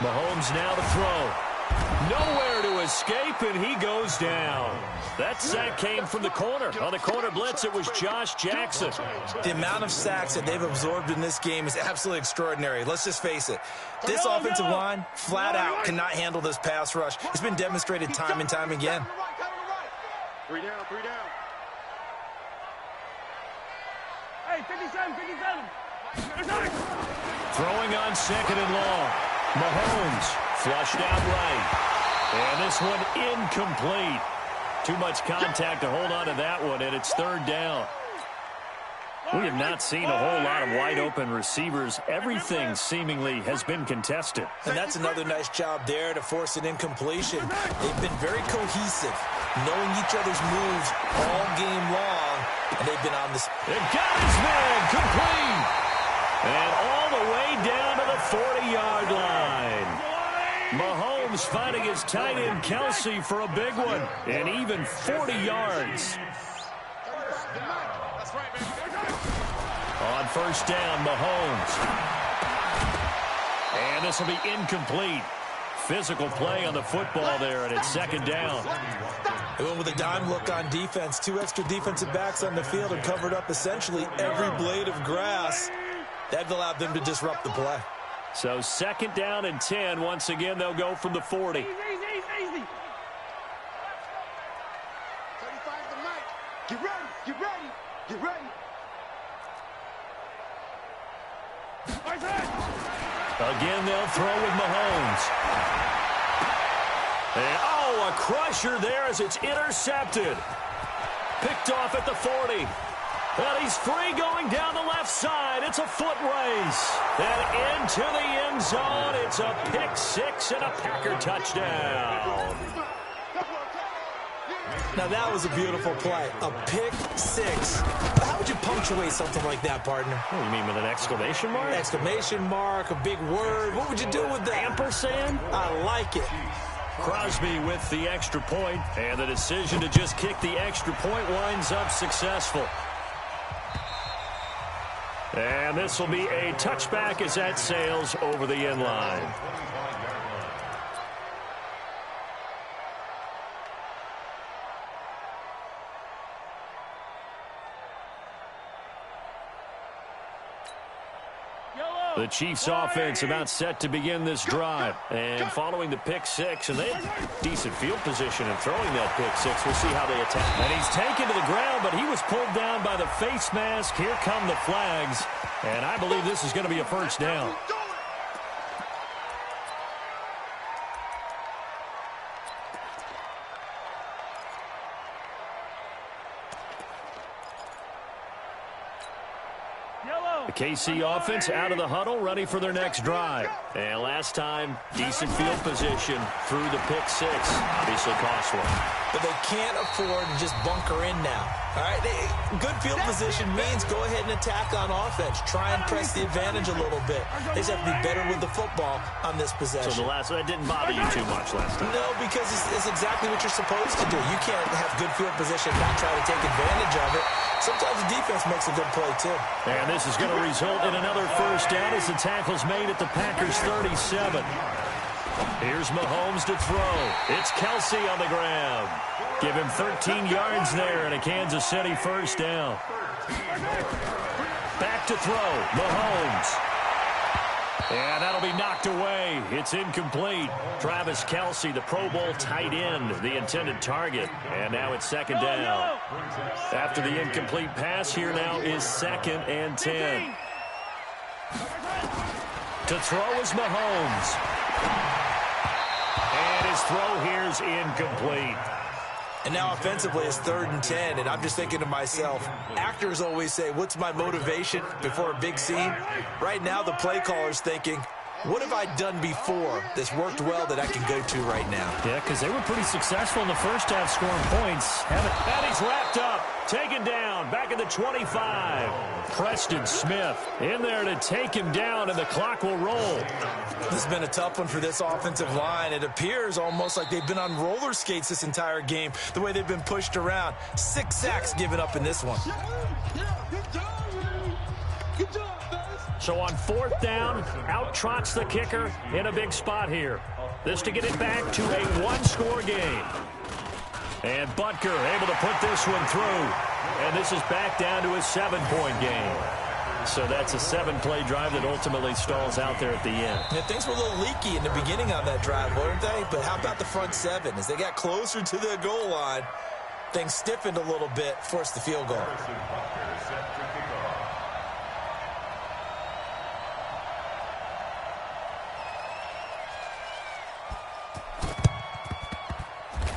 Mahomes now to throw. Nowhere to escape, and he goes down. That sack came from the corner. On the corner blitz, it was Josh Jackson. The amount of sacks that they've absorbed in this game is absolutely extraordinary. Let's just face it. This offensive line, flat out, cannot handle this pass rush. It's been demonstrated time and time again. 3 down, 3 down. Hey, 57, 57. Throwing on 2nd and long. Mahomes flushed out right. And this one incomplete. Too much contact to hold on to that one, and it's 3rd down. We have not seen a whole lot of wide-open receivers. Everything seemingly has been contested. And that's another nice job there to force an incompletion. They've been very cohesive, knowing each other's moves all game long, and they've been on this. They got his man complete. And all the way down to the 40-yard line. Mahomes finding his tight end Kelsey for a big one, and even 40 yards. On 1st down, Mahomes. And this will be incomplete. Physical play on the football there, and it's 2nd down. They went with a dime look on defense. 2 extra defensive backs on the field and covered up essentially every blade of grass. That allowed them to disrupt the play. So 2nd down and 10. Once again, they'll go from the 40. Easy. 35's the mic. Get ready, get ready, get ready. Again, they'll throw with Mahomes. And, oh, a crusher there as it's intercepted. Picked off at the 40. And he's free going down the left side. It's a foot race. And into the end zone. It's a pick 6 and a Packer touchdown. Now, that was a beautiful play. A pick 6. How would you punctuate something like that, partner? What do you mean, with an exclamation mark? Exclamation mark, a big word. What would you do with that? Ampersand? I like it. Crosby with the extra point, and the decision to just kick the extra point winds up successful. And this will be a touchback as that sails over the end line. The Chiefs offense about set to begin this drive. And following the pick 6, and they had decent field position in throwing that pick 6. We'll see how they attack. And he's taken to the ground, but he was pulled down by the face mask. Here come the flags. And I believe this is going to be a 1st down. The KC offense out of the huddle, ready for their next drive. And last time, decent field position through the pick 6. Obviously costly. But they can't afford to just bunker in now. All right, good field position means go ahead and attack on offense. Try and press the advantage a little bit. They just have to be better with the football on this possession. So that didn't bother you too much last time? No, because it's exactly what you're supposed to do. You can't have good field position and not try to take advantage of it. Sometimes the defense makes a good play, too. And this is going to result in another 1st down as the tackle's made at the Packers' 37. Here's Mahomes to throw. It's Kelsey on the ground. Give him 13 yards there and a Kansas City 1st down. Back to throw. Mahomes. And that'll be knocked away. It's incomplete. Travis Kelsey, the Pro Bowl tight end, the intended target. And now it's 2nd down. After the incomplete pass, here now is 2nd and 10. To throw is Mahomes. And his throw here's incomplete. And now offensively it's 3rd and 10, and I'm just thinking to myself, actors always say, what's my motivation before a big scene? Right now the play caller's thinking, what have I done before that's worked well that I can go to right now? Yeah, because they were pretty successful in the first half scoring points. And he's wrapped up, taken down, back at the 25. Preston Smith in there to take him down, and the clock will roll. This has been a tough one for this offensive line. It appears almost like they've been on roller skates this entire game, the way they've been pushed around. 6 sacks given up in this one. So on 4th down, out trots the kicker in a big spot here. This to get it back to a one-score game. And Butker able to put this one through. And this is back down to a 7-point game. So that's a 7-play drive that ultimately stalls out there at the end. Yeah, things were a little leaky in the beginning on that drive, weren't they? But how about the front 7? As they got closer to the goal line, things stiffened a little bit, forced the field goal.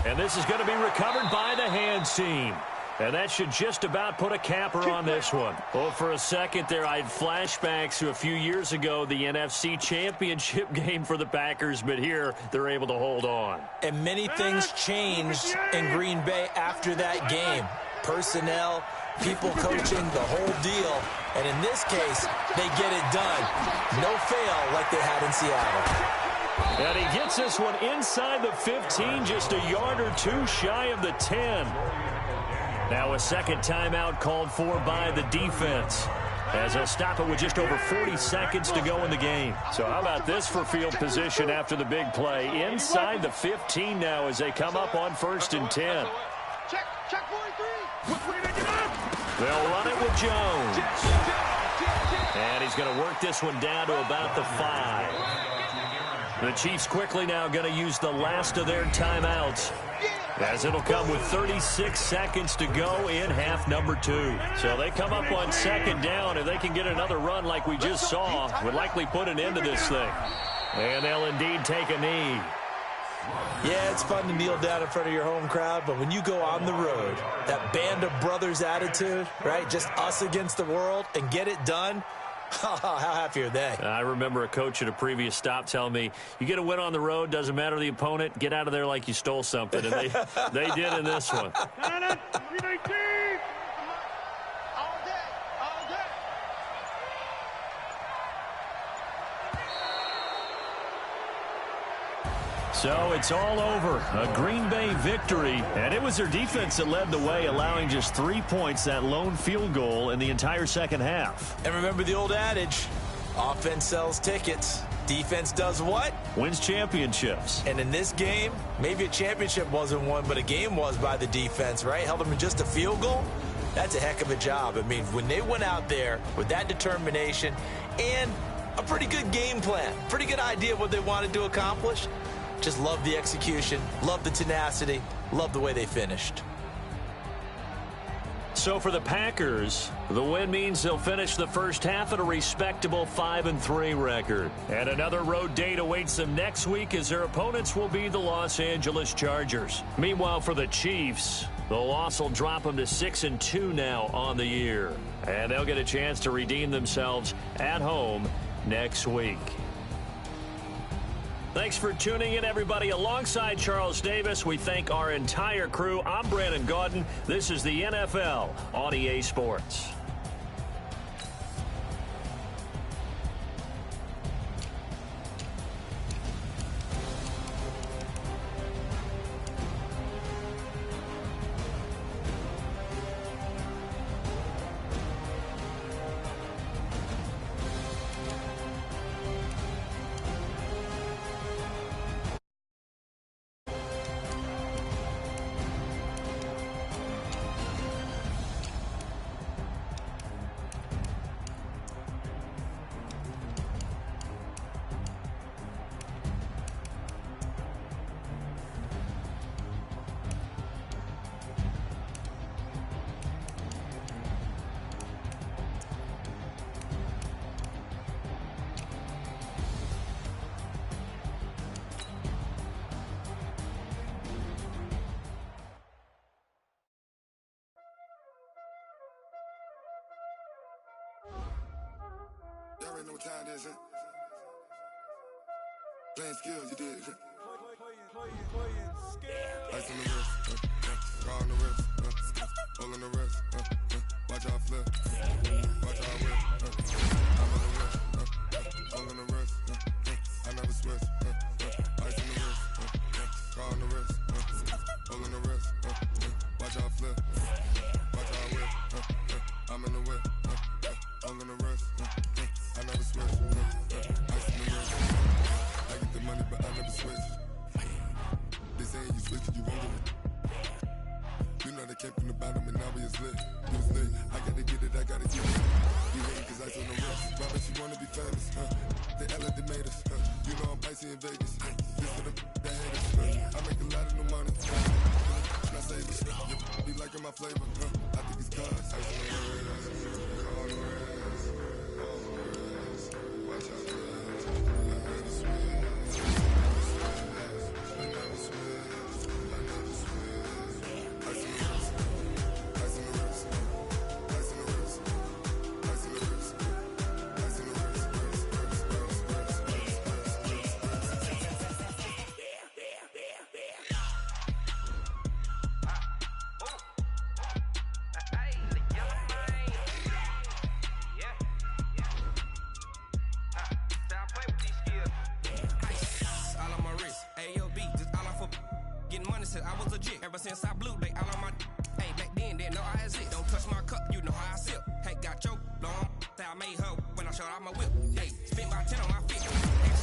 And this is going to be recovered by the hands team. And that should just about put a capper on this one. Well, for a second there, I had flashbacks to a few years ago, the NFC Championship game for the Packers, but here they're able to hold on. And many things changed in Green Bay after that game. Personnel, people coaching, the whole deal. And in this case, they get it done. No fail like they had in Seattle. And he gets this one inside the 15, just a yard or two shy of the 10. Now a second timeout called for by the defense, as he'll stop it with just over 40 seconds to go in the game. So how about this for field position after the big play? Inside the 15 now as they come up on 1st and 10. Check 43. They'll run it with Jones. And he's going to work this one down to about the 5. The Chiefs quickly now going to use the last of their timeouts, as it'll come with 36 seconds to go in half number 2. So they come up on 2nd down. If they can get another run like we just saw, would likely put an end to this thing. And they'll indeed take a knee. Yeah, it's fun to kneel down in front of your home crowd, but when you go on the road, that band of brothers attitude, right, just us against the world, and get it done, how happy are they? I remember a coach at a previous stop telling me, you get a win on the road, doesn't matter the opponent, get out of there like you stole something. And they did in this one. So it's all over. A Green Bay victory. And it was their defense that led the way, allowing just 3 points, that lone field goal in the entire second half. And remember the old adage, offense sells tickets. Defense does what? Wins championships. And in this game, maybe a championship wasn't won, but a game was by the defense, right? Held them in just a field goal. That's a heck of a job. I mean, when they went out there with that determination and a pretty good game plan, pretty good idea of what they wanted to accomplish, just love the execution, love the tenacity, love the way they finished. So for the Packers, the win means they'll finish the first half at a respectable 5-3 record. And another road date awaits them next week as their opponents will be the Los Angeles Chargers. Meanwhile, for the Chiefs, the loss will drop them to 6-2 now on the year. And they'll get a chance to redeem themselves at home next week. Thanks for tuning in, everybody. Alongside Charles Davis, we thank our entire crew. I'm Brandon Gaudin. This is the NFL on EA Sports. Y'all already know what time it is, huh? Playing skills, you did. Ice on the wrist, car on the wrist, hole on the wrist, watch out flip, watch out whip, I'm on the wrist, hole on the wrist, I never switch, ice on the wrist, car on the wrist, hole on the wrist, watch out flip, watch out whip, I'm in the whip, hole on the wrist, I never switch, ice on the wrist, I get the money but I never switch. They saying you switch it, you won't get it. You know they came from the bottom and now we is lit. You was lit. I gotta get it, I gotta get it. You hate cause ice on the wrist. Why bet you wanna be famous, They act like they made us, You know I'm icy in Vegas, This for the that hate us, I make a lot of new money, Not save it, be liking my flavor, I think it's cause ice on the wrist, on the wrist, on the wrist, watch out for this, I never switch, I never switch, I never switch, ice on the wrist, ice on the wrist, ice on the wrist, ice on the wrist, ice on the wrist, I was legit. Ever since I blew, they all on my. Hey, back then, didn't know I had it. Don't touch my cup, you know how I sip. Hey, got choked, long. I made her when I showed out my whip. Hey, spent my 10 on my feet.